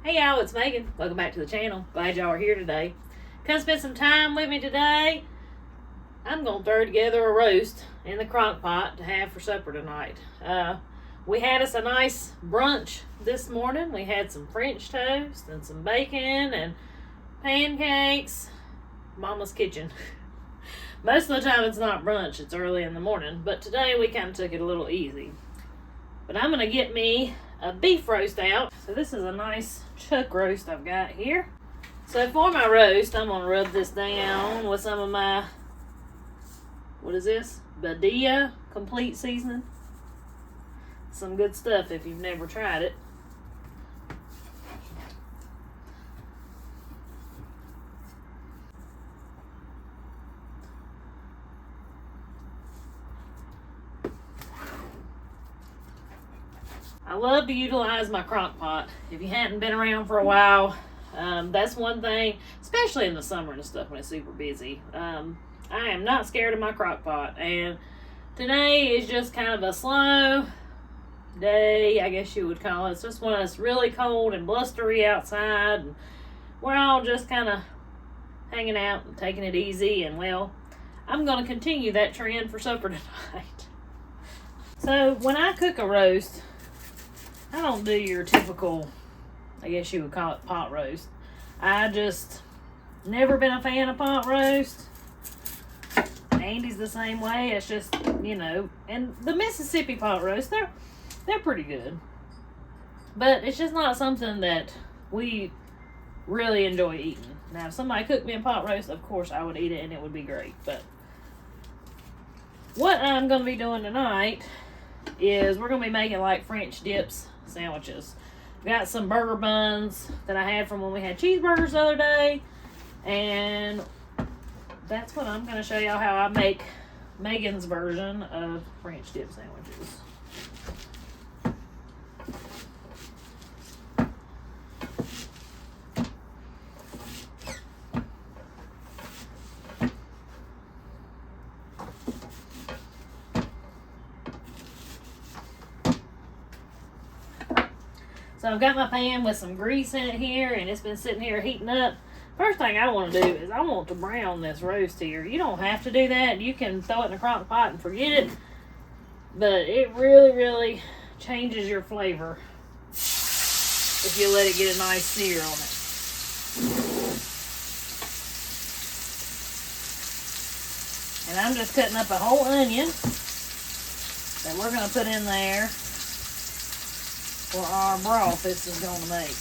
Hey y'all, it's Megan. Welcome back to the channel. Glad y'all are here today. Come spend some time with me today. I'm going to throw together a roast in the crock pot to have for supper tonight. We had us a nice brunch this morning. We had some French toast and some bacon and pancakes. Mama's kitchen. Most of the time it's not brunch, it's early in the morning. But today we kind of took it a little easy. But I'm going to get me a beef roast out. So this is a nice chuck roast I've got here. So for my roast, I'm going to rub this down with some of my, what is this? Badia complete seasoning. Some good stuff if you've never tried it. I love to utilize my crock pot. If you hadn't been around for a while, that's one thing, especially in the summer and stuff when it's super busy. I am not scared of my crock pot, and today is just kind of a slow day, I guess you would call it. It's just when it's really cold and blustery outside, and we're all just kind of hanging out and taking it easy, and well, I'm going to continue that trend for supper tonight. So when I cook a roast, I don't do your typical, I guess you would call it pot roast. I just never been a fan of pot roast. Andy's the same way. It's just, you know, and the Mississippi pot roast, they're pretty good. But it's just not something that we really enjoy eating. Now, if somebody cooked me a pot roast, of course I would eat it and it would be great. But what I'm going to be doing tonight is we're going to be making like French dips sandwiches. Got some burger buns that I had from when we had cheeseburgers the other day, and that's what I'm going to show y'all how I make Megan's version of French dip sandwiches. So I've got my pan with some grease in it here, and it's been sitting here heating up. First thing I want to do is I want to brown this roast here. You don't have to do that. You can throw it in a crock pot and forget it. But it really, really changes your flavor if you let it get a nice sear on it. And I'm just cutting up a whole onion that we're going to put in there for our broth this is going to make.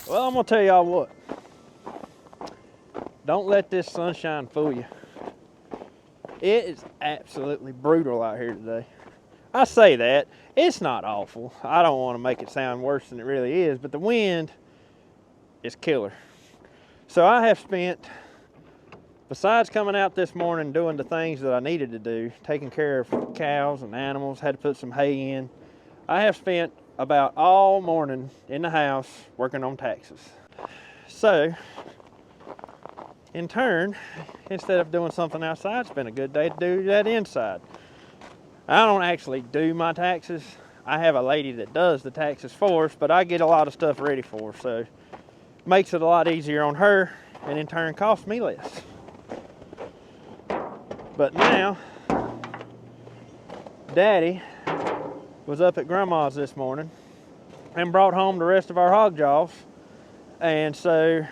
Well, I'm gonna tell y'all what. Don't let this sunshine fool you. It is absolutely brutal out here today. I say that, it's not awful. I don't want to make it sound worse than it really is, but the wind is killer. So I have spent, besides coming out this morning doing the things that I needed to do, taking care of cows and animals, had to put some hay in, I have spent about all morning in the house working on taxes. So, in turn, instead of doing something outside, it's been a good day to do that inside. I don't actually do my taxes. I have a lady that does the taxes for us, but I get a lot of stuff ready for her, so it makes it a lot easier on her, and in turn costs me less. But now, Daddy was up at Grandma's this morning and brought home the rest of our hog jaws, and so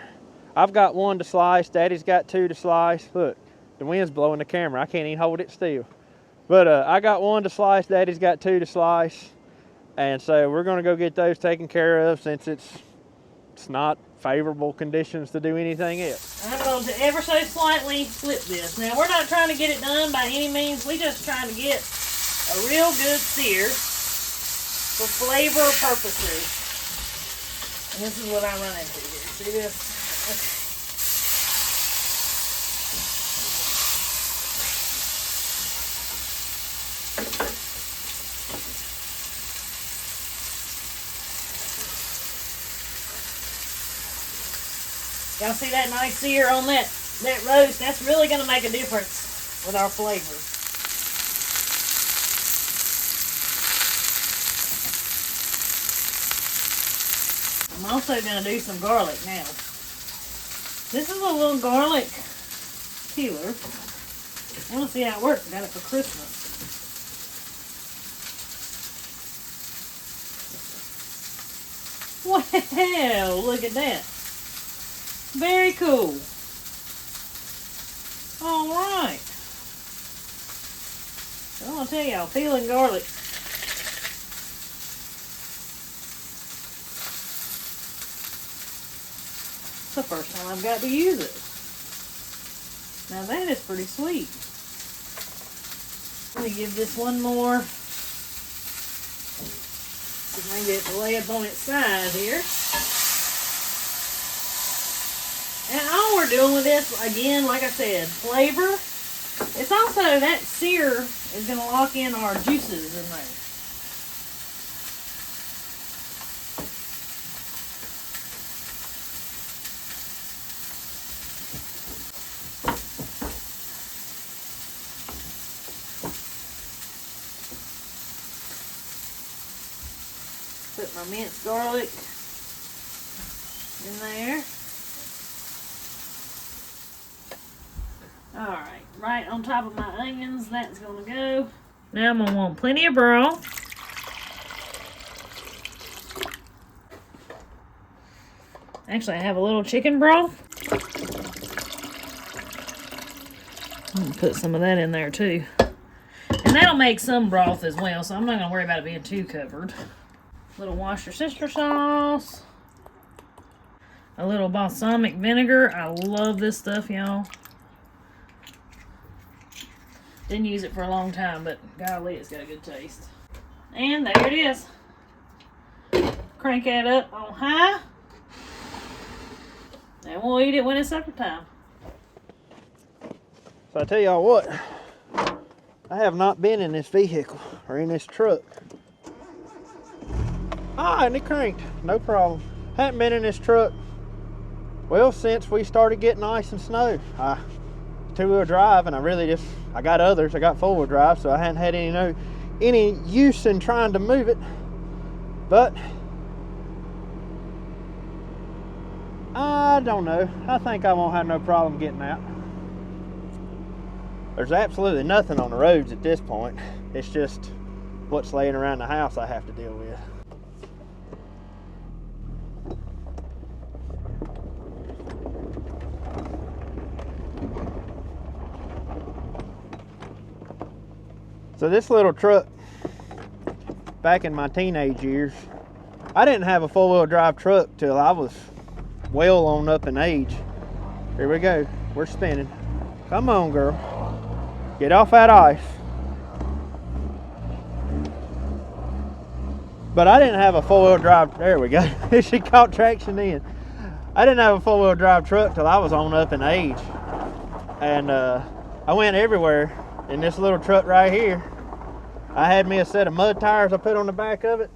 I've got one to slice. Daddy's got two to slice. Look, the wind's blowing the camera. I can't even hold it still. But I got one to slice. Daddy's got two to slice, and so we're going to go get those taken care of since it's not favorable conditions to do anything else. I'm going to ever so slightly flip this. Now, we're not trying to get it done by any means. We're just trying to get a real good sear for flavor purposes. And this is what I run into here. See this? Okay. Y'all see that nice sear on that roast? That's really going to make a difference with our flavor. I'm also going to do some garlic now. This is a little garlic peeler. I want to see how it works. I got it for Christmas. Wow, look at that. Very cool. All right. I want to tell y'all, peeling garlic. It's the first time I've got to use it. Now that is pretty sweet. Let me give this one more. See if I can get it to lay up on its side here. And all we're doing with this, again, like I said, flavor. It's also that sear is going to lock in our juices in there. Put my minced garlic in there. Alright, right on top of my onions, that's going to go. Now I'm going to want plenty of broth. Actually, I have a little chicken broth. I'm going to put some of that in there too. And that'll make some broth as well, so I'm not going to worry about it being too covered. A little Worcestershire sauce. A little balsamic vinegar. I love this stuff, y'all. Didn't use it for a long time, but golly, it's got a good taste. And there it is. Crank that up on high. And we'll eat it when it's supper time. So I tell y'all what, I have not been in this vehicle or in this truck. And it cranked, no problem. Haven't been in this truck, well, since we started getting ice and snow. Two-wheel drive, and I got others. I got four-wheel drive, so I hadn't had any use in trying to move it. But I don't know. I think I won't have no problem getting out. There's absolutely nothing on the roads at this point. It's just what's laying around the house I have to deal with. So this little truck, back in my teenage years, I didn't have a four-wheel drive truck till I was well on up in age. Here we go, we're spinning. Come on, girl. Get off that ice. But I didn't have a four-wheel drive, there we go. She caught traction in. I didn't have a four-wheel drive truck till I was on up in age. And I went everywhere in this little truck right here. I had me a set of mud tires I put on the back of it,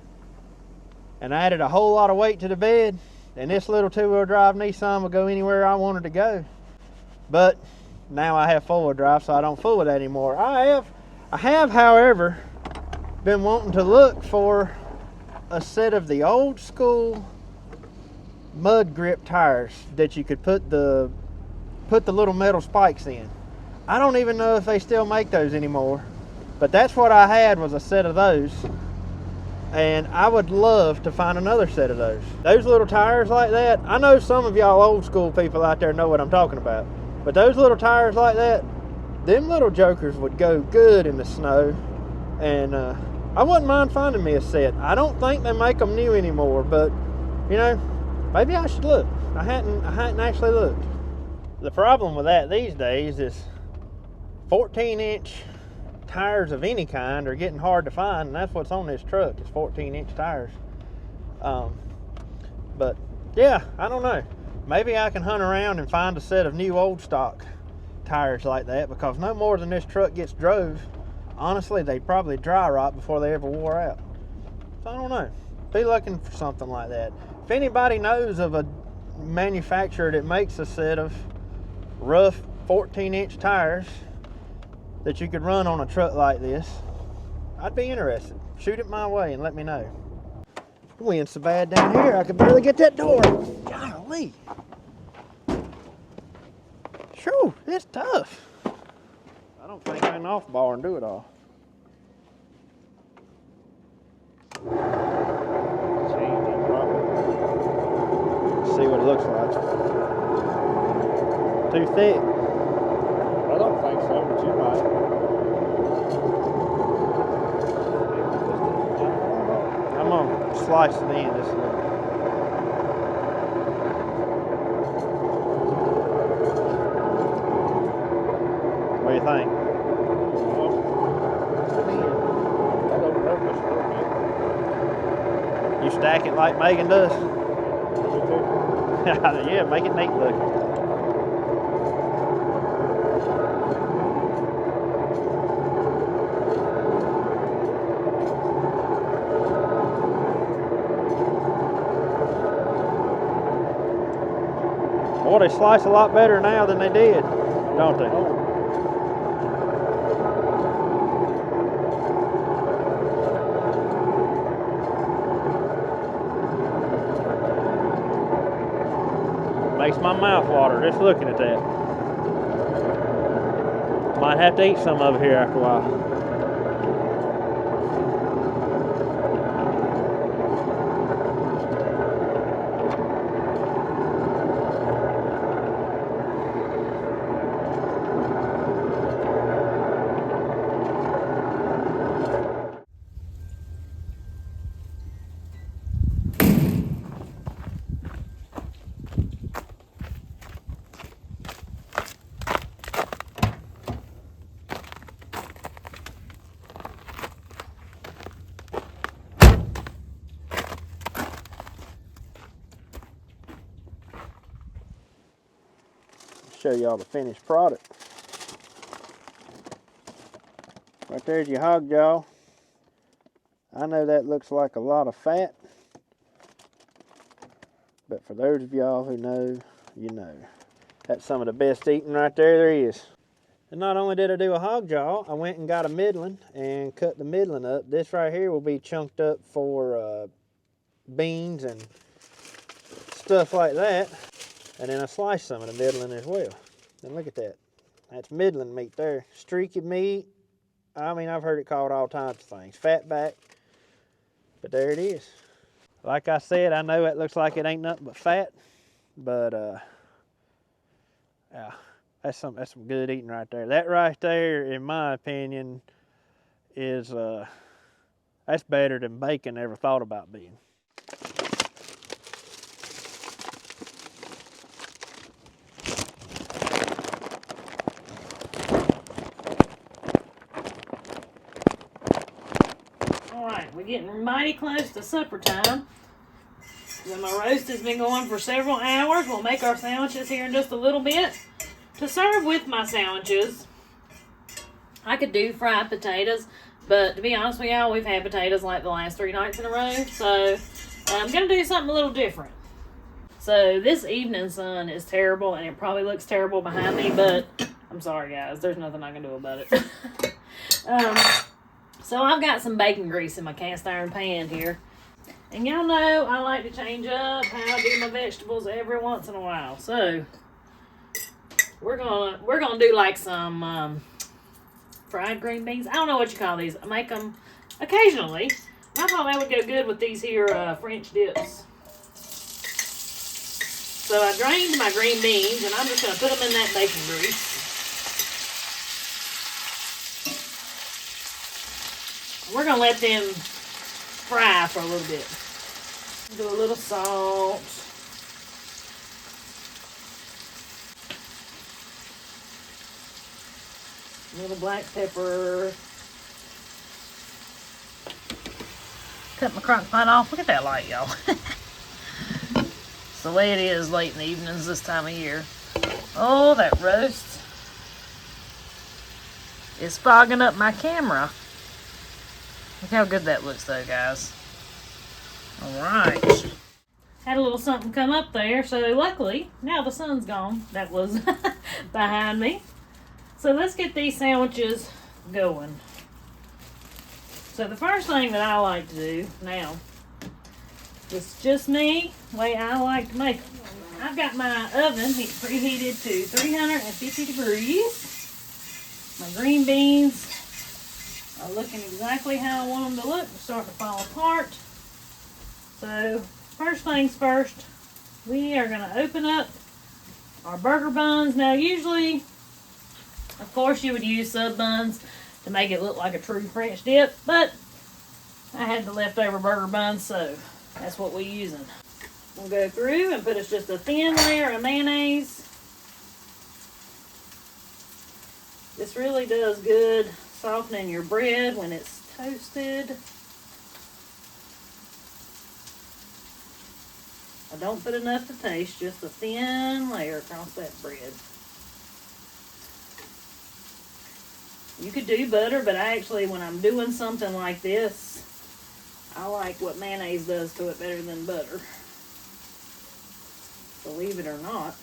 and I added a whole lot of weight to the bed, and this little two-wheel drive Nissan will go anywhere I wanted to go. But now I have four-wheel drive, so I don't fool with that anymore. I have, however, been wanting to look for a set of the old school mud grip tires that you could put the little metal spikes in. I don't even know if they still make those anymore, but that's what I had, was a set of those, and I would love to find another set of those. Those little tires like that, I know some of y'all old school people out there know what I'm talking about, but those little tires like that, them little jokers would go good in the snow, and I wouldn't mind finding me a set. I don't think they make them new anymore, but you know, Maybe I should look. I hadn't actually looked. The problem with that these days is 14-inch tires of any kind are getting hard to find, and that's what's on this truck is 14-inch tires. But yeah, I don't know. Maybe I can hunt around and find a set of new old stock tires like that, because no more than this truck gets drove, honestly, they probably dry rot before they ever wore out. So I don't know. Be looking for something like that. If anybody knows of a manufacturer that makes a set of rough 14-inch tires that you could run on a truck like this, I'd be interested. Shoot it my way and let me know. The wind's so bad down here, I could barely get that door. Golly. Shoo, it's tough. I don't think I can off bar and do it all. See what it looks like. Too thick. I don't think so, but you might. I'm gonna slice it in just a little. What do you think? I don't know much about You stack it like Megan does? it. Yeah, make it neat looking. Boy, they slice a lot better now than they did, don't they? Makes my mouth water just looking at that. Might have to eat some of it here after a while. Show y'all the finished product. Right there's your hog jaw. I know that looks like a lot of fat, but for those of y'all who know, you know. That's some of the best eating right there is. And not only did I do a hog jaw, I went and got a middling and cut the middling up. This right here will be chunked up for beans and stuff like that. And then I sliced some of the middling as well. And look at that. That's middling meat there. Streaky meat. I mean, I've heard it called all types of things. Fat back. But there it is. Like I said, I know it looks like it ain't nothing but fat. But, yeah, that's some good eating right there. That right there, in my opinion, is, that's better than bacon ever thought about being. We're getting mighty close to supper time. So my roast has been going for several hours. We'll make our sandwiches here in just a little bit. To serve with my sandwiches, I could do fried potatoes, but to be honest with y'all, we've had potatoes like the last 3 nights in a row, so I'm going to do something a little different. So this evening sun is terrible, and it probably looks terrible behind me, but I'm sorry guys, there's nothing I can do about it. So I've got some bacon grease in my cast iron pan here. And y'all know I like to change up how I do my vegetables every once in a while. So we're gonna do like some fried green beans. I don't know what you call these. I make them occasionally. I thought they would go good with these here French dips. So I drained my green beans and I'm just gonna put them in that bacon grease. We're going to let them fry for a little bit. Do a little salt. A little black pepper. Cut my crock pot off. Look at that light, y'all. It's the way it is late in the evenings this time of year. Oh, that roast is fogging up my camera. Look how good that looks though, guys. Alright. Had a little something come up there, so luckily, now the sun's gone. That was behind me. So let's get these sandwiches going. So the first thing that I like to do now, it's just me, the way I like to make them. I've got my oven preheated to 350 degrees. My green beans are looking exactly how I want them to look. They're starting to fall apart. So first things first, we are going to open up our burger buns. Now usually, of course, you would use sub buns to make it look like a true French dip, but I had the leftover burger buns, so that's what we're using. We'll go through and put us just a thin layer of mayonnaise. This really does good softening your bread when it's toasted. I don't put enough to taste, just a thin layer across that bread. You could do butter, but I actually, when I'm doing something like this, I like what mayonnaise does to it better than butter. Believe it or not.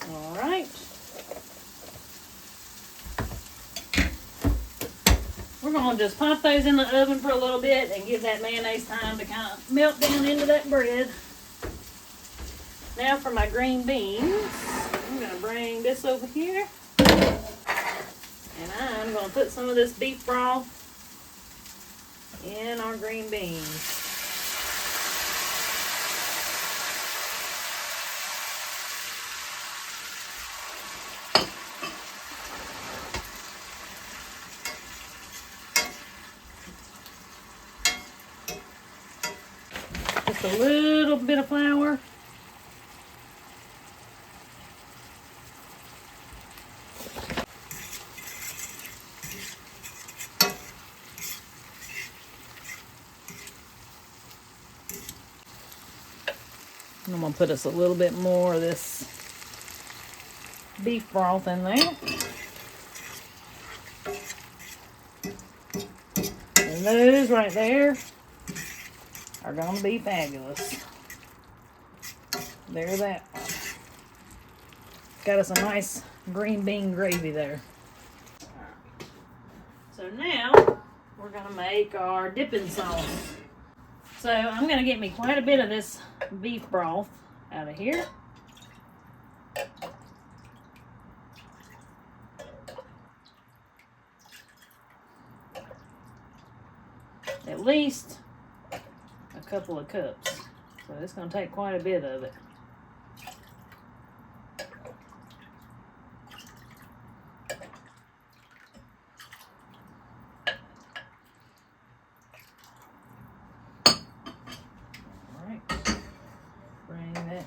All right. We're going to just pop those in the oven for a little bit and give that mayonnaise time to kind of melt down into that bread. Now for my green beans, I'm going to bring this over here. And I'm going to put some of this beef broth in our green beans. Just a little bit of flour. I'm going to put us a little bit more of this beef broth in there. And those right there are going to be fabulous. There's that one. Got us a nice green bean gravy there. So now we're going to make our dipping sauce. So I'm going to get me quite a bit of this beef broth out of here. At least a couple of cups. So it's going to take quite a bit of it.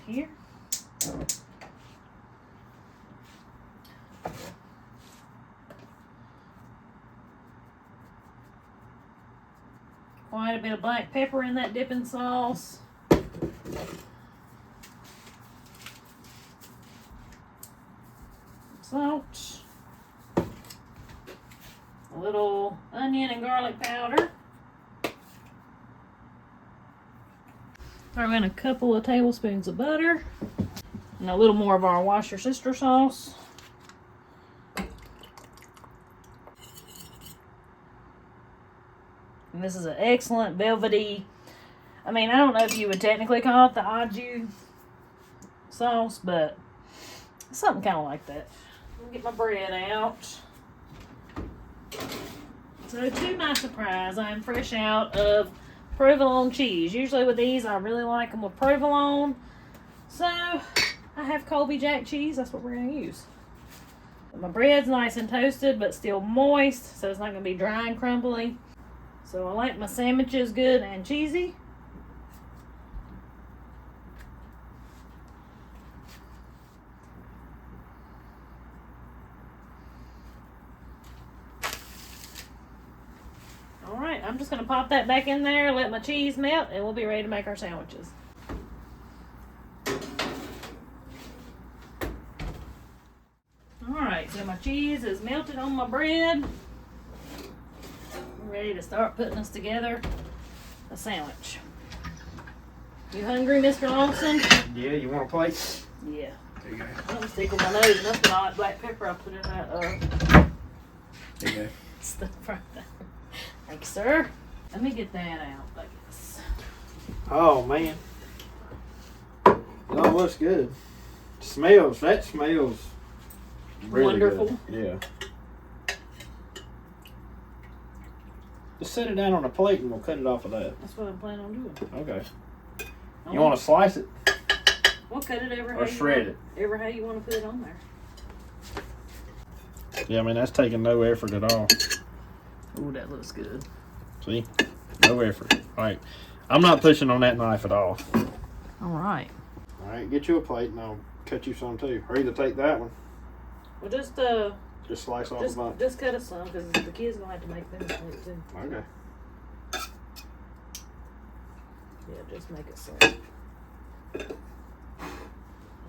Here. Quite a bit of black pepper in that dipping sauce. Salt. A little onion and garlic powder. Throw in a couple of tablespoons of butter and a little more of our wash your sister sauce. And this is an excellent velvety, I mean, I don't know if you would technically call it the au jus sauce, but something kind of like that. Let me get my bread out. So to my surprise, I'm fresh out of provolone cheese. Usually with these, I really like them with provolone. So I have Colby Jack cheese. That's what we're going to use. But my bread's nice and toasted, but still moist, so it's not going to be dry and crumbly. So I like my sandwiches good and cheesy. I'm just gonna pop that back in there, let my cheese melt, and we'll be ready to make our sandwiches. Alright, so my cheese is melted on my bread. We're ready to start putting us together a sandwich. You hungry, Mr. Lawson? Yeah, you want a plate? Yeah. There you go. I'm gonna stick with my nose. Enough of all that black pepper I put in that There you go. stuff right there. Thank you, sir. Let me get that out, I guess. Oh man. Oh, looks good. That smells really Wonderful. Good. Yeah. Just set it down on a plate and we'll cut it off of that. That's what I'm planning on doing. Okay. You want to slice it? We'll cut it every Or shred it? Every how you want to put it on there. Yeah, I mean, that's taking no effort at all. Ooh, that looks good. See? No effort. All right. I'm not pushing on that knife at all. All right. All right, get you a plate and I'll cut you some too. Or either take that one. Well, just slice off a bunch. just cut us some because the kids gonna have to make them plate too. Okay. Yeah, just make it some.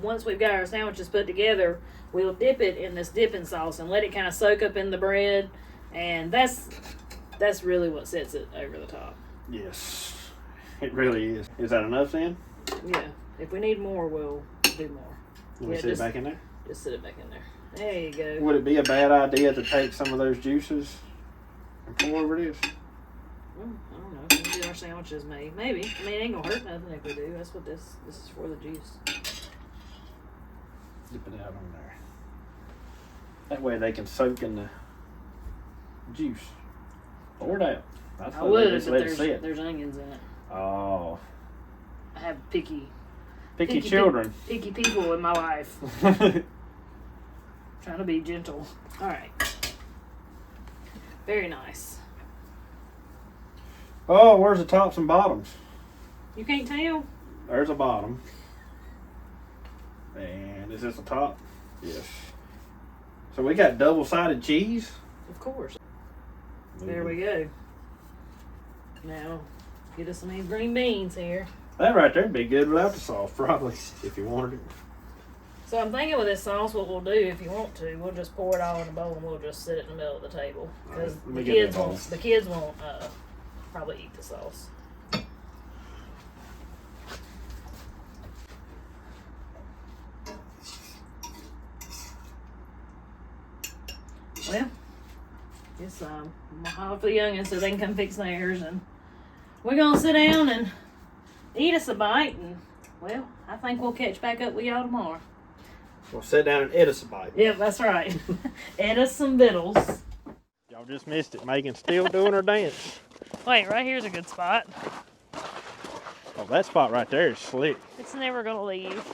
Once we've got our sandwiches put together, we'll dip it in this dipping sauce and let it kind of soak up in the bread, and that's really what sets it over the top. Yes, it really is. Is that enough then? Yeah. If we need more, we'll do more. Let me sit it back in there. Just sit it back in there. There you go. Would it be a bad idea to take some of those juices and pour over this? Well, I don't know. We'll get our sandwiches made. Maybe. I mean, it ain't gonna hurt nothing if we do. That's what this is for, the juice. Dip it out on there. That way they can soak in the juice. Pour it out. I would, but there's onions in it. Oh. I have picky children. Picky people in my life. Trying to be gentle. All right. Very nice. Oh, where's the tops and bottoms? You can't tell? There's a bottom. And is this a top? Yes. So we got double-sided cheese? Of course. There we go. Now, get us some of these green beans here. That right there would be good without the sauce, probably, if you wanted it. So I'm thinking with this sauce, what we'll do, if you want to, we'll just pour it all in a bowl and we'll just sit it in the middle of the table. Because the kids won't probably eat the sauce. Well, it's I'm gonna holler for the youngins so they can come fix theirs, and we're gonna sit down and eat us a bite, and well, I think we'll catch back up with y'all tomorrow. We'll sit down and eat us a bite. Yep, that's right. Eat us some victuals. Y'all just missed it. Megan's still doing her dance. Wait, right here's a good spot. Oh, that spot right there is slick. It's never gonna leave.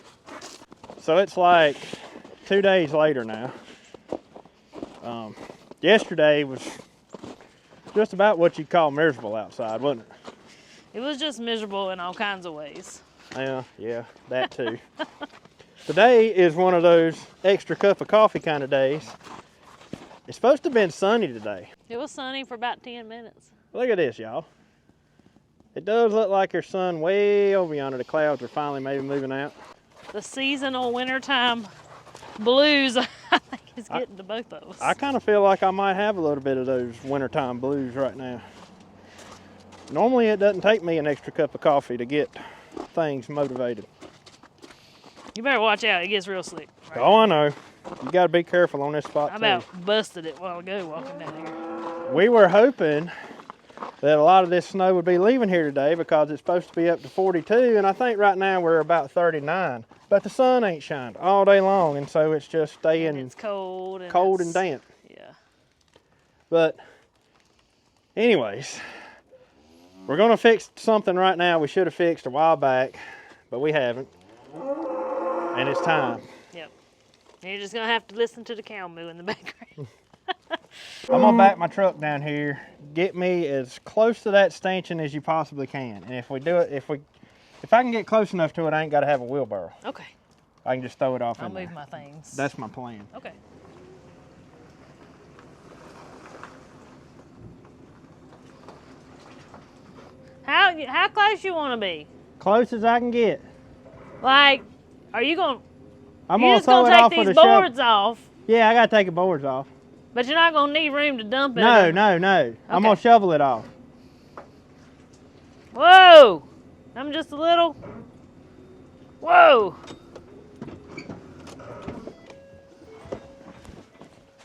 So it's like 2 days later now. Yesterday was just about what you'd call miserable outside, wasn't it? It was just miserable in all kinds of ways. Yeah, that too. Today is one of those extra cup of coffee kind of days. It's supposed to have been sunny today. It was sunny for about 10 minutes. Look at this, y'all. It does look like there's sun way over yonder. The clouds are finally maybe moving out. The seasonal wintertime blues, I think, is getting to both of us. I kind of feel like I might have a little bit of those wintertime blues right now. Normally it doesn't take me an extra cup of coffee to get things motivated. You better watch out, it gets real slick. Right Oh, I know. You got to be careful on this spot I too. about busted it a while ago walking down here. We were hoping that a lot of this snow would be leaving here today because it's supposed to be up to 42, and I think right now we're about 39. But the sun ain't shined all day long, and so it's just staying And it's cold. And cold and damp. Yeah. But anyways, we're going to fix something right now we should have fixed a while back, but we haven't. And it's time. Yep. You're just going to have to listen to the cow moo in the background. I'm going to back my truck down here, get me as close to that stanchion as you possibly can. And if we do it, if I can get close enough to it, I ain't got to have a wheelbarrow. Okay. I can just throw it off I'll in there. move my things. That's my plan. Okay. How close you want to be? Close as I can get. Like, are you going? I'm You're gonna just throw gonna it off take with these a shovel. boards off, Yeah, I gotta take the boards off. but you're not gonna need room to dump it. No, no, no. I'm gonna shovel it off. Whoa! I'm just a little. Whoa!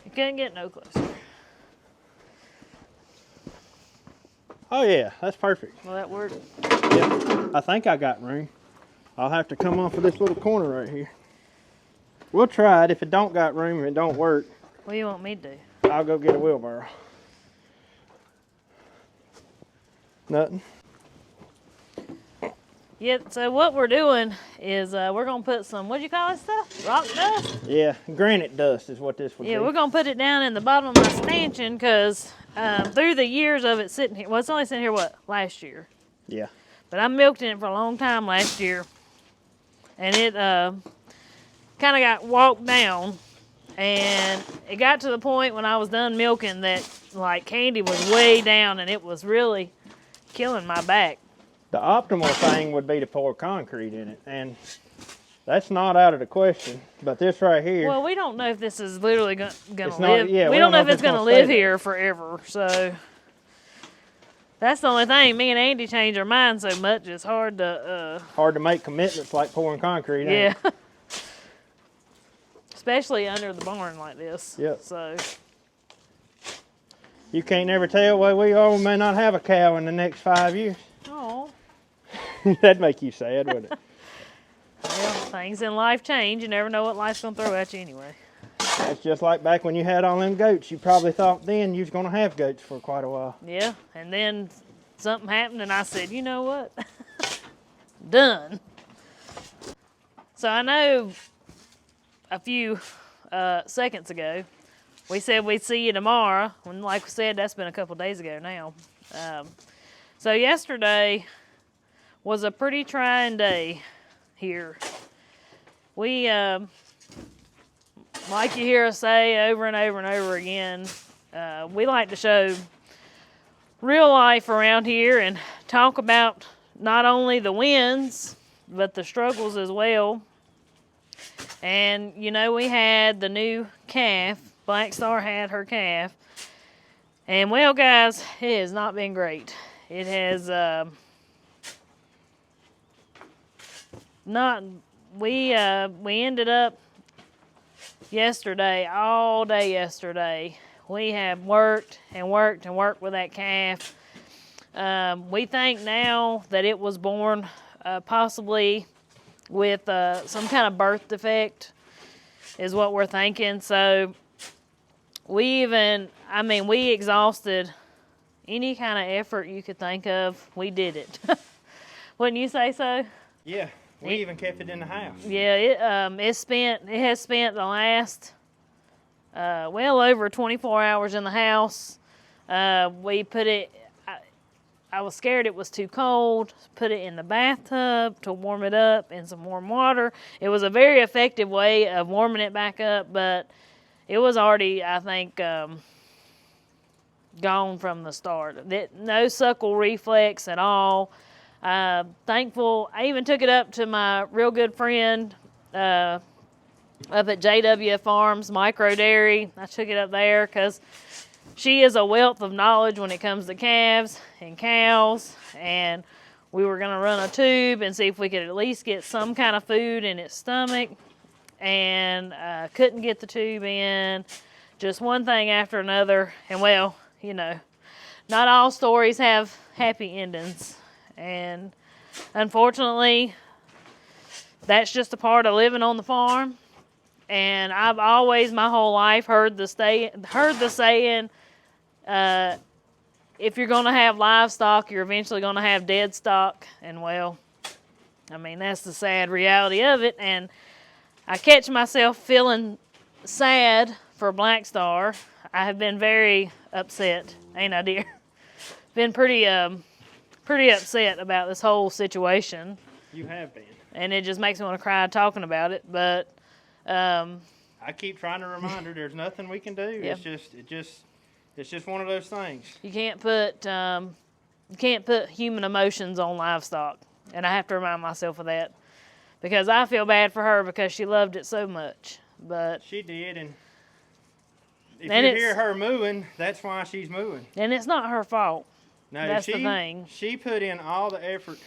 You couldn't get no closer. Oh yeah, that's perfect. Well, that worked. Yeah, I think I got room. I'll have to come off of this little corner right here. We'll try it. If it don't got room and it don't work, What do you want me to do? I'll go get a wheelbarrow. Nothing. Yeah, so what we're doing is we're going to put some, what do you call this stuff? Rock dust? Yeah, granite dust is what this would be. Yeah, we're going to put it down in the bottom of my stanchion because through the years of it sitting here, well, it's only sitting here, what, last year? Yeah. But I milked in it for a long time last year. And it kind of got walked down. And it got to the point when I was done milking that, like, Candy was way down and it was really killing my back. The optimal thing would be to pour concrete in it, and that's not out of the question. But this right here. Well, we don't know if this is literally gonna It's live. not- yeah, we we don't don't know know if if it's it's gonna gonna live stay here forever. So that's the only thing. Me and Andy changed our minds so much. It's hard to. Hard to make commitments like pouring concrete. Ain't Yeah. it? Especially under the barn like this. Yep. So. You can't never tell. Well, we all may not have a cow in the next 5 years. Oh. That'd make you sad, wouldn't it? Well, things in life change. You never know what life's gonna throw at you anyway. It's just like back when you had all them goats. You probably thought then you was gonna have goats for quite a while. Yeah. And then something happened, and I said, you know what? Done. So I know a few seconds ago, we said we'd see you tomorrow. And like we said, that's been a couple days ago now. So yesterday was a pretty trying day here. We, like you hear us say over and over and over again, we like to show real life around here and talk about not only the wins, but the struggles as well. And, you know, we had the new calf. Black Star had her calf. And, well, guys, it has not been great. It has not... We ended up yesterday, all day yesterday. We have worked and worked and worked with that calf. We think now that it was born possibly with some kind of birth defect is what we're thinking. So we exhausted any kind of effort you could think of. We did it. Wouldn't you say so? Yeah, we even kept it in the house. Yeah, it has spent the last well over 24 hours in the house. We put it. I was scared it was too cold. Put it in the bathtub to warm it up in some warm water. It was a very effective way of warming it back up, but it was already, I think, gone from the start. No suckle reflex at all. Thankful. I even took it up to my real good friend up at JW Farms Micro Dairy. I took it up there because she is a wealth of knowledge when it comes to calves and cows, and we were going to run a tube and see if we could at least get some kind of food in its stomach, and couldn't get the tube in. Just one thing after another, and well, you know, not all stories have happy endings, and unfortunately, that's just a part of living on the farm. And I've always, my whole life, heard the saying, if you're going to have livestock, you're eventually going to have dead stock. And, well, I mean, that's the sad reality of it. And I catch myself feeling sad for Black Star. I have been very upset, ain't I, dear? Been pretty upset about this whole situation. You have been. And it just makes me want to cry talking about it. But I keep trying to remind her there's nothing we can do. Yeah. It's just one of those things. you can't put You can't put human emotions on livestock. And I have to remind myself of that. Because I feel bad for her because she loved it so much. But she did, and if you hear her mooing, that's why she's mooing. And it's not her fault. No, that's the thing. She put in all the effort.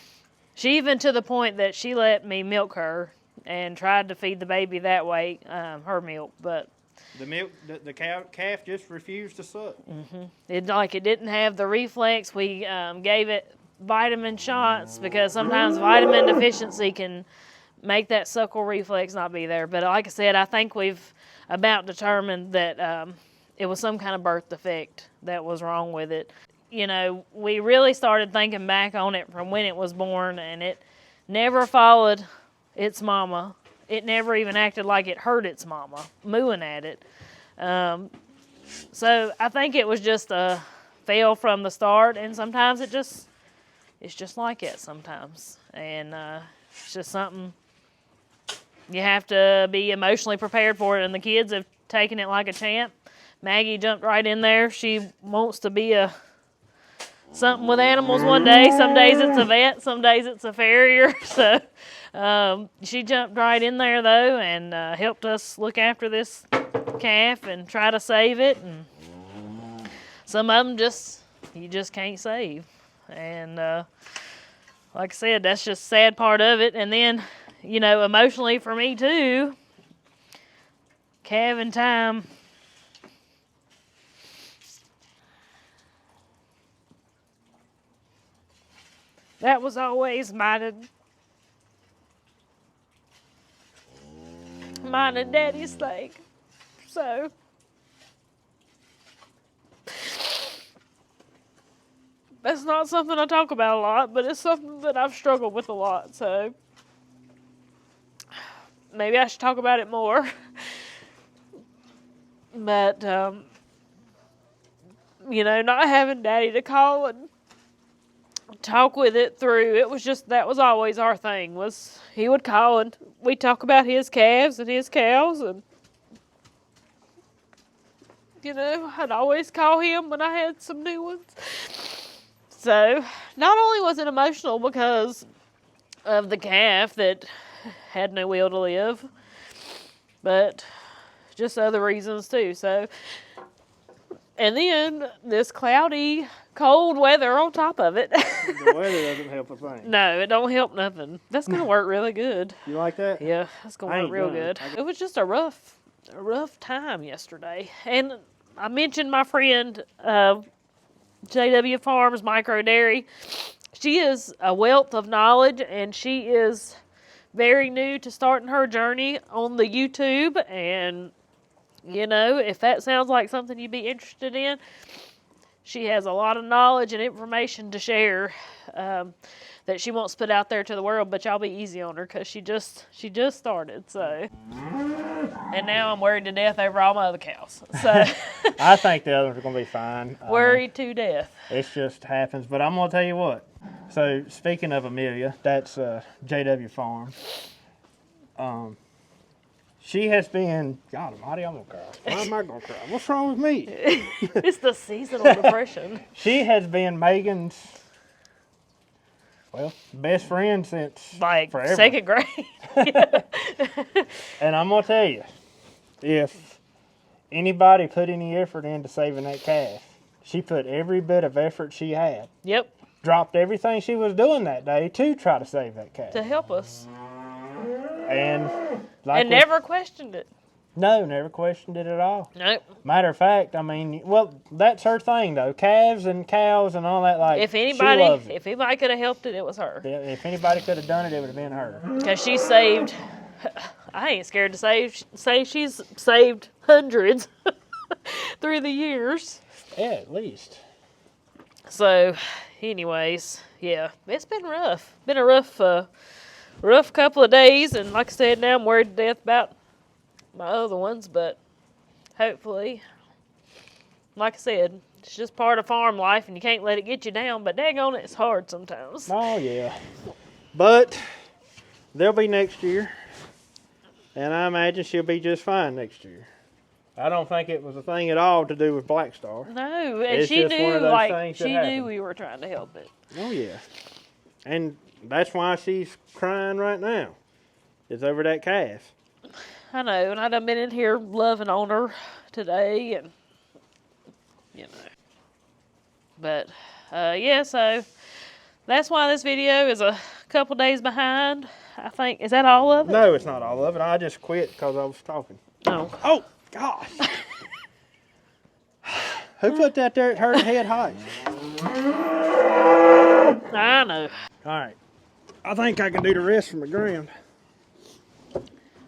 She even to the point that she let me milk her and tried to feed the baby that way, her milk, but the calf just refused to suck. Mm-hmm. It didn't have the reflex. We gave it vitamin shots because sometimes vitamin deficiency can make that suckle reflex not be there. But like I said, I think we've about determined that it was some kind of birth defect that was wrong with it. You know, we really started thinking back on it from when it was born, and it never followed its mama. It never even acted like it heard its mama mooing at it. So I think it was just a fail from the start, and sometimes it's just like it sometimes. And it's just something you have to be emotionally prepared for it, and the kids have taken it like a champ. Maggie jumped right in there. She wants to be something with animals one day. Some days it's a vet, some days it's a farrier. So she jumped right in there though and helped us look after this calf and try to save it. And some of them you just can't save. And like I said, that's just a sad part of it. And then, you know, emotionally for me too, calving time. That was always mine and Daddy's thing. So that's not something I talk about a lot, but it's something that I've struggled with a lot. So maybe I should talk about it more. But you know, not having Daddy to call and talk with it through, that was always our thing, was he would call and we'd talk about his calves and his cows, and you know, I'd always call him when I had some new ones. So not only was it emotional because of the calf that had no will to live, but just other reasons too. So, and then this cloudy, cold weather on top of it. The weather doesn't help a thing. No, it don't help nothing. That's going to work really good. You like that? Yeah, that's going to work real good. It was just a rough time yesterday. And I mentioned my friend, JW Farms Micro Dairy. She is a wealth of knowledge, and she is very new to starting her journey on the YouTube. And, you know, if that sounds like something you'd be interested in, she has a lot of knowledge and information to share that she wants to put out there to the world, but y'all be easy on her because she just started. So, and now I'm worried to death over all my other cows. So I think the others are going to be fine. Worried to death. It just happens. But I'm going to tell you what. So speaking of Amelia, that's JW Farm. She has been, God almighty, I'm going to cry. Why am I going to cry? What's wrong with me? It's the seasonal depression. She has been Megan's, best friend since forever. Second grade. And I'm going to tell you, if anybody put any effort into saving that calf, she put every bit of effort she had. Yep. Dropped everything she was doing that day to try to save that calf. To help us. And never questioned it. No, never questioned it at all. Nope. Matter of fact, I mean, that's her thing though. Calves and cows and all that. If anybody could have helped it, it was her. Yeah, if anybody could have done it, it would have been her. Because she saved. I ain't scared to say she's saved hundreds through the years. Yeah, at least. So, anyways, yeah, it's been rough. Been a rough couple of days, and like I said, now I'm worried to death about my other ones, but hopefully, like I said, it's just part of farm life, and you can't let it get you down, but daggone it, it's hard sometimes. Oh, yeah. But they'll be next year, and I imagine she'll be just fine next year. I don't think it was a thing at all to do with Black Star. No, and It's she just one knew, of those like, things that she knew happen. we were trying to help it. Oh, yeah. And that's why she's crying right now. It's over that calf. I know, and I done been in here loving on her today, and, you know. But, yeah, so that's why this video is a couple days behind, I think. Is that all of it? No, it's not all of it. I just quit because I was talking. No. Oh, gosh. Who put that there at her head height? I know. All right. I think I can do the rest from the ground.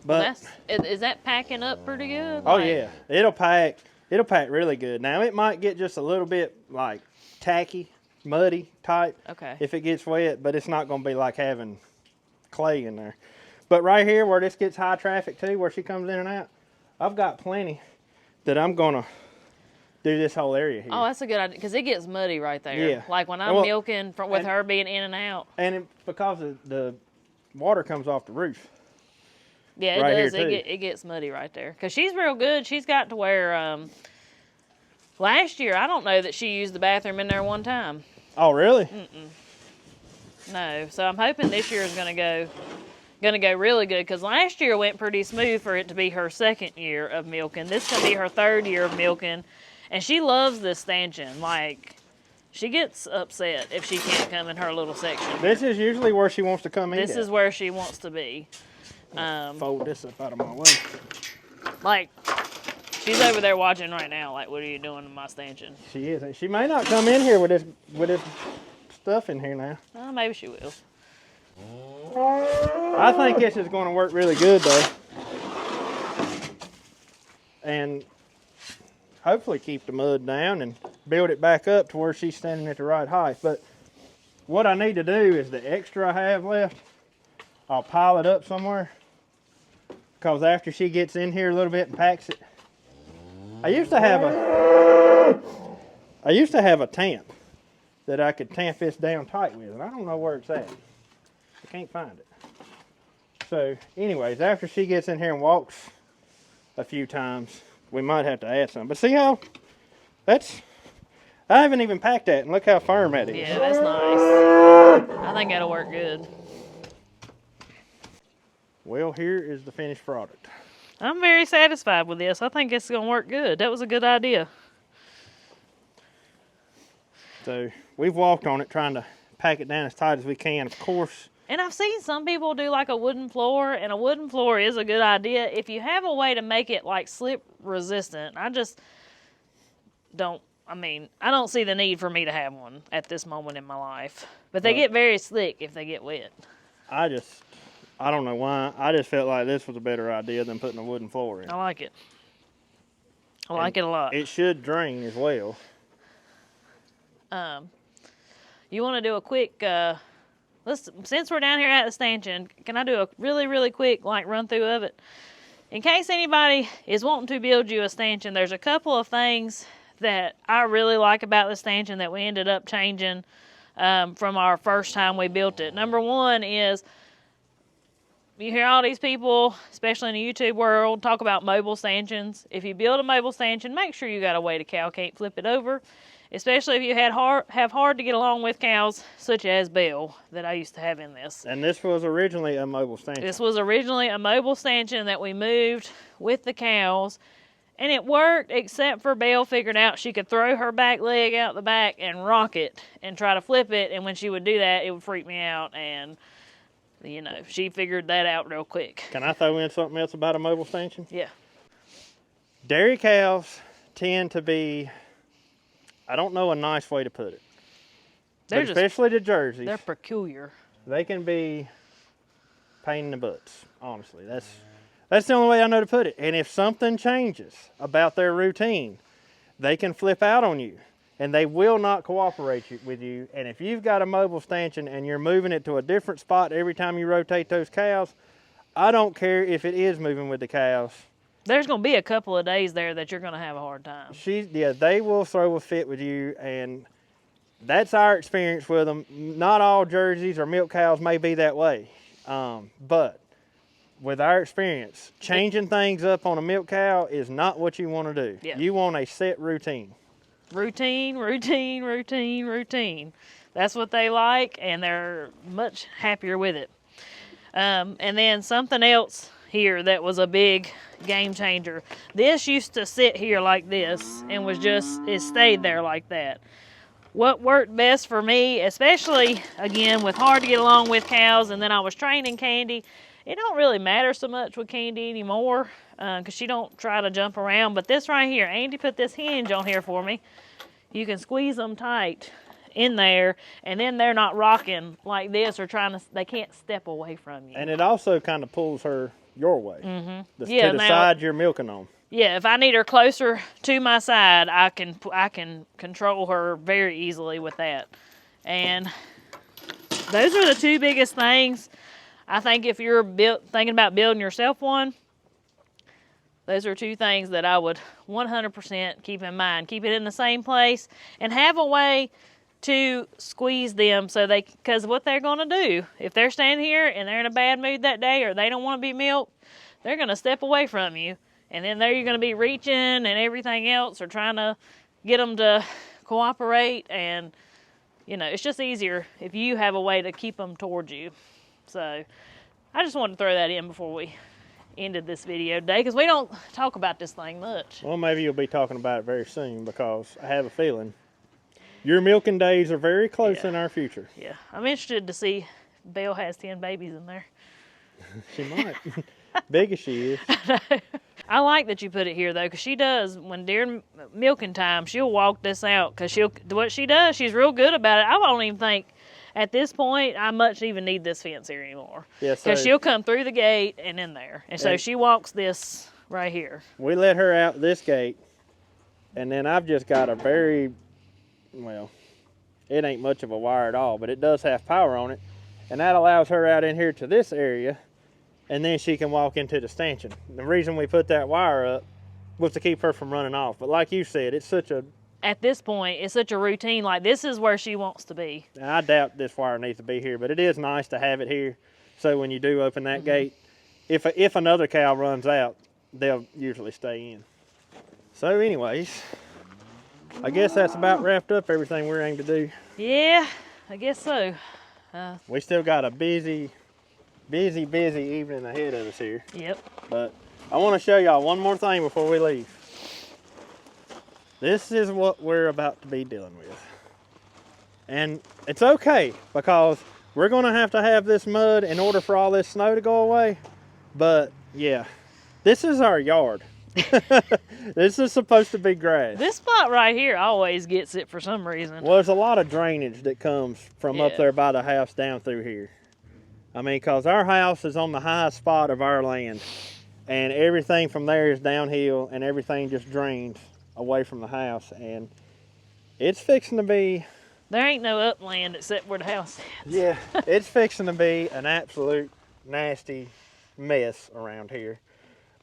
But Is that packing up pretty good? oh Like, yeah, it'll pack really good. Now it might get just a little bit like tacky, muddy type Okay. if it gets wet, but it's not going to be like having clay in there. But right here where this gets high traffic too, where she comes in and out, I've got plenty that I'm going to do this whole area here. Oh, that's a good idea, because it gets muddy right there. Yeah. Like when I'm Well, milking with and- her being in and out. And because the water comes off the roof. Yeah, it right does. here, too. It gets muddy right there. Because she's real good. She's got to where, last year, I don't know that she used the bathroom in there one time. Oh, really? No. So I'm hoping this year is going to go really good. Because last year went pretty smooth for it to be her second year of milking. This is going to be her third year of milking. And she loves this stanchion. Like, she gets upset if she can't come in her little section. This is usually where she wants to come in. This is where she wants to be. Fold this up out of my way. Like, she's over there watching right now. Like, what are you doing to my stanchion? She is. She may not come in here with this stuff in here now. Maybe she will. I think this is going to work really good though, and hopefully keep the mud down and build it back up to where she's standing at the right height. But what I need to do is the extra I have left, I'll pile it up somewhere. Because after she gets in here a little bit and packs it, I used to have a tamp that I could tamp this down tight with, and I don't know where it's at. I can't find it. So, anyways, after she gets in here and walks a few times, we might have to add some. But see how I haven't even packed that, and look how firm that is. Yeah, that's nice. I think that'll work good. Well, here is the finished product. I'm very satisfied with this. I think it's going to work good. That was a good idea. So, we've walked on it trying to pack it down as tight as we can. Of course, And I've seen some people do like a wooden floor, and a wooden floor is a good idea if you have a way to make it like slip resistant. I don't see the need for me to have one at this moment in my life. But they get very slick if they get wet. I don't know why. I just felt like this was a better idea than putting a wooden floor in. I like it. I like it a lot. It should drain as well. You want to do a quick, since we're down here at the stanchion, can I do a really, really quick like run through of it? In case anybody is wanting to build you a stanchion, there's a couple of things that I really like about the stanchion that we ended up changing from our first time we built it. Number one is, you hear all these people, especially in the YouTube world, talk about mobile stanchions. If you build a mobile stanchion, make sure you got a way the cow can't flip it over, especially if you have hard to get along with cows, such as Belle, that I used to have in this. And this was originally a mobile stanchion. This was originally a mobile stanchion that we moved with the cows, and it worked, except for Belle figured out she could throw her back leg out the back and rock it and try to flip it, and when she would do that, it would freak me out, and you know, she figured that out real quick. Can I throw in something else about a mobile stanchion? Yeah. Dairy cows tend to be, I don't know a nice way to put it, but especially the Jerseys, They're peculiar. they can be pain in the butts, honestly. That's the only way I know to put it. And if something changes about their routine, they can flip out on you. And they will not cooperate with you. And if you've got a mobile stanchion and you're moving it to a different spot every time you rotate those cows, I don't care if it is moving with the cows. There's going to be a couple of days there that you're going to have a hard time. They will throw a fit with you, and that's our experience with them. Not all Jerseys or milk cows may be that way, but with our experience, changing things up on a milk cow is not what you want to do. Yeah. You want a set routine. Routine, routine, routine, routine. That's what they like, and they're much happier with it. And then something else here that was a big game changer. This used to sit here like this and it stayed there like that. What worked best for me, especially again with hard to get along with cows, and then I was training Candy. It don't really matter so much with Candy anymore because she don't try to jump around. But this right here, Andy put this hinge on here for me. You can squeeze them tight in there, and then they're not rocking like this or they can't step away from you. And it also kind of pulls her your way, to Yeah, the now- side you're milking on. Yeah, if I need her closer to my side, I can control her very easily with that. And those are the two biggest things. I think if you're thinking about building yourself one, those are two things that I would 100% keep in mind. Keep it in the same place and have a way to squeeze them because what they're going to do, if they're standing here and they're in a bad mood that day or they don't want to be milked, they're going to step away from you. And then you're going to be reaching and everything else or trying to get them to cooperate. And, it's just easier if you have a way to keep them towards you. So I just wanted to throw that in before we ended this video today because we don't talk about this thing much. Well, maybe you'll be talking about it very soon because I have a feeling your milking days are very close in our future. Yeah, I'm interested to see if Belle has 10 babies in there. She might. Big as she is. I like that you put it here though, because she does when during milking time she'll walk this out because what she does, she's real good about it. I don't even think at this point I much even need this fence here anymore. Yeah, because she'll come through the gate and in there, and so she walks this right here. We let her out this gate, and then I've just got a it ain't much of a wire at all, but it does have power on it, and that allows her out in here to this area. And then she can walk into the stanchion. The reason we put that wire up was to keep her from running off. But like you said, at this point, it's such a routine. Like, this is where she wants to be. I doubt this wire needs to be here, but it is nice to have it here. So when you do open that gate, if another cow runs out, they'll usually stay in. So anyways, I guess that's about wrapped up everything we're aiming to do. Yeah, I guess so. We still got a busy evening ahead of us here. Yep. But I want to show y'all one more thing before we leave. This is what we're about to be dealing with. And it's okay because we're going to have this mud in order for all this snow to go away. But yeah, this is our yard. This is supposed to be grass. This spot right here always gets it for some reason. Well, there's a lot of drainage that comes from up there by the house down through here. I mean, because our house is on the highest spot of our land, and everything from there is downhill, and everything just drains away from the house, and it's fixing to be... There ain't no upland except where the house is. Yeah, it's fixing to be an absolute nasty mess around here.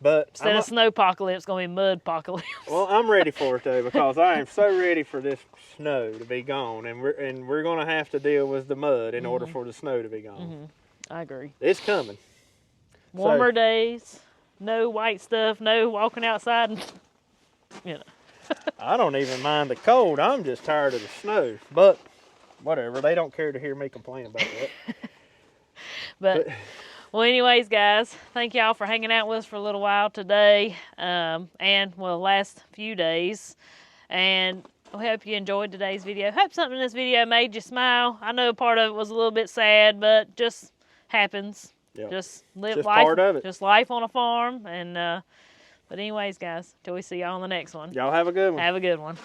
But instead of snowpocalypse, it's going to be mudpocalypse. Well, I'm ready for it, though, because I am so ready for this snow to be gone, and we're going to have to deal with the mud in order for the snow to be gone. I agree. It's coming. Warmer days, no white stuff, no walking outside, and, I don't even mind the cold. I'm just tired of the snow. But whatever, they don't care to hear me complain about that. But well, anyways, guys, thank y'all for hanging out with us for a little while today, and the last few days. And I hope you enjoyed today's video. Hope something in this video made you smile. I know part of it was a little bit sad, but just happens. Yep. Just live just life. Part of it. Just life on a farm. And but anyways, guys, till we see y'all on the next one. Y'all have a good one. Have a good one.